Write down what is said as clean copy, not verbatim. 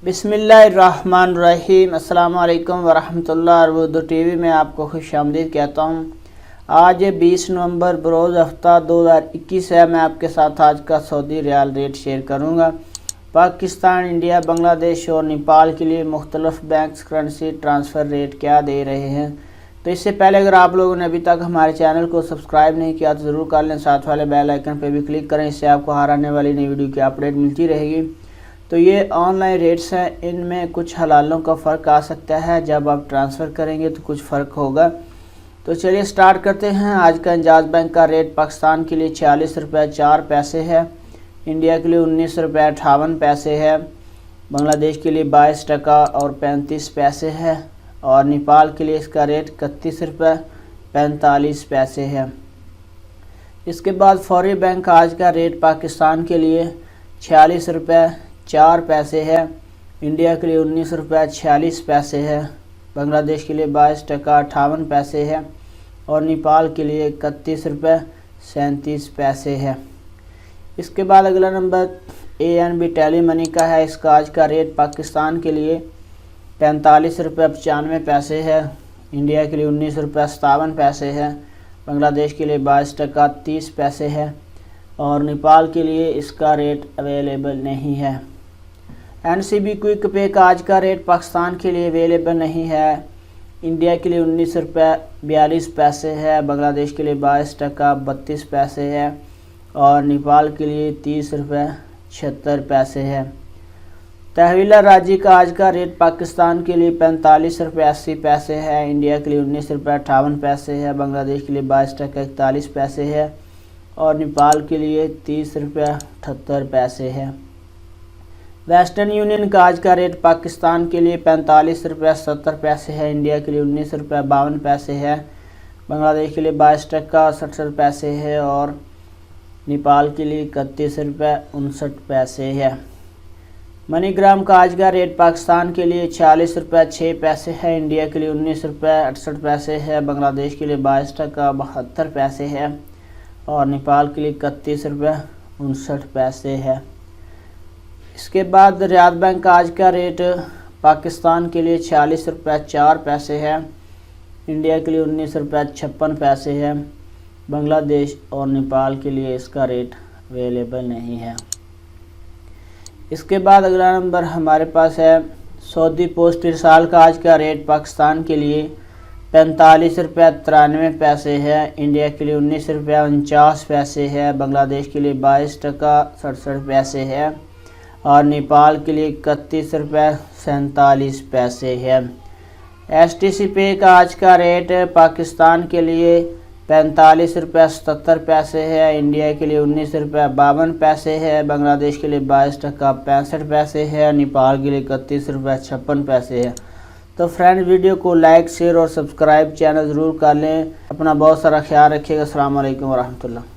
बिस्मिल्लाहिर्रहमानिर्रहीम। अस्सलाम वालेकुम वरहमतुल्लाहि उर्दू टीवी में आपको खुशामदीद कहता हूँ। आज 20 नवंबर बरोज़ हफ्ता 2021 है। मैं आपके साथ आज का सऊदी रियाल रेट शेयर करूँगा। पाकिस्तान, इंडिया, बांग्लादेश और नेपाल के लिए मुख्तलिफ बैंक करेंसी ट्रांसफ़र रेट क्या दे रहे हैं। तो इससे पहले अगर आप लोगों ने अभी तक हमारे चैनल को सब्सक्राइब नहीं किया तो ज़रूर कर लें, साथ वाले बेल आइकन पर भी क्लिक करें। इससे आपको हर आने वाली नई वीडियो की अपडेट मिलती रहेगी। तो ये ऑनलाइन रेट्स हैं, इनमें कुछ हलालों का फ़र्क आ सकता है। जब आप ट्रांसफ़र करेंगे तो कुछ फ़र्क होगा। तो चलिए स्टार्ट करते हैं। आज का इंजाज़ बैंक का रेट पाकिस्तान के लिए 46 रुपये 4 पैसे है, इंडिया के लिए 19 रुपये 58 पैसे है, बांग्लादेश के लिए 22 टका और 35 पैसे है और नेपाल के लिए इसका रेट 31 रुपये 45 पैसे है। इसके बाद फौरी बैंक आज का रेट पाकिस्तान के लिए 46 रुपये 4 पैसे है, इंडिया के लिए 19 रुपये 46 पैसे है, बांग्लादेश के लिए 22 टका 58 पैसे है और नेपाल के लिए 31 रुपये 37 पैसे है। इसके बाद अगला नंबर ANB टेली मनी का है। इसका आज का रेट पाकिस्तान के लिए 45 रुपये 95 पैसे है, इंडिया के लिए 19 रुपये 57 पैसे है, बांग्लादेश के लिए 22 टका 30 पैसे है और नेपाल के लिए इसका रेट अवेलेबल नहीं है। NCB क्विक पे का आज का रेट पाकिस्तान के लिए अवेलेबल नहीं है, इंडिया के लिए 19 रुपये 42 पैसे है, बांग्लादेश के लिए 22 टका 32 पैसे है और नेपाल के लिए 30 रुपये 76 पैसे है। तहवीला राजी का आज का रेट पाकिस्तान के लिए 45 रुपये 80 पैसे है, इंडिया के लिए 19 रुपये 58 पैसे है, बांग्लादेश के लिए 22 टका 41 पैसे है और नेपाल के लिए 30 रुपये 78 पैसे है। वेस्टर्न यूनियन का आज का रेट पाकिस्तान के लिए 45 रुपये 70 पैसे है, इंडिया के लिए 19 रुपये 52 पैसे है, बांग्लादेश के लिए 22 टका 67 पैसे है और नेपाल के लिए 31 रुपये 59 पैसे है। मनीग्राम का आज का रेट पाकिस्तान के लिए 46 रुपये 6 पैसे है, इंडिया के लिए 19 रुपये 68 पैसे है, बांग्लादेश के लिए 22 टका 72 पैसे है और नेपाल के लिए 31 रुपये 59 पैसे है। इसके बाद रियाद बैंक का आज का रेट पाकिस्तान के लिए 46 रुपये 4 पैसे है, इंडिया के लिए 19 रुपये 56 पैसे है, बांग्लादेश और नेपाल के लिए इसका रेट अवेलेबल नहीं है। इसके बाद अगला नंबर हमारे पास है सऊदी पोस्ट इरसाल का आज का रेट पाकिस्तान के लिए 45 रुपये 93 पैसे है, इंडिया के लिए 19 रुपये 49 पैसे है, बांग्लादेश के लिए 22 टका 67 पैसे है और नेपाल के लिए 31 रुपये 47 पैसे है। STC पे का आज का रेट पाकिस्तान के लिए 45 रुपये 77 पैसे है, इंडिया के लिए 19 रुपये 52 पैसे है, बांग्लादेश के लिए 22 टका 65 पैसे है, नेपाल के लिए 31 रुपये 56 पैसे है। तो फ्रेंड्स, वीडियो को लाइक, शेयर और सब्सक्राइब चैनल ज़रूर कर लें। अपना बहुत सारा ख्याल रखिएगा। अस्सलाम वालेकुम वरहमतुल्लाह।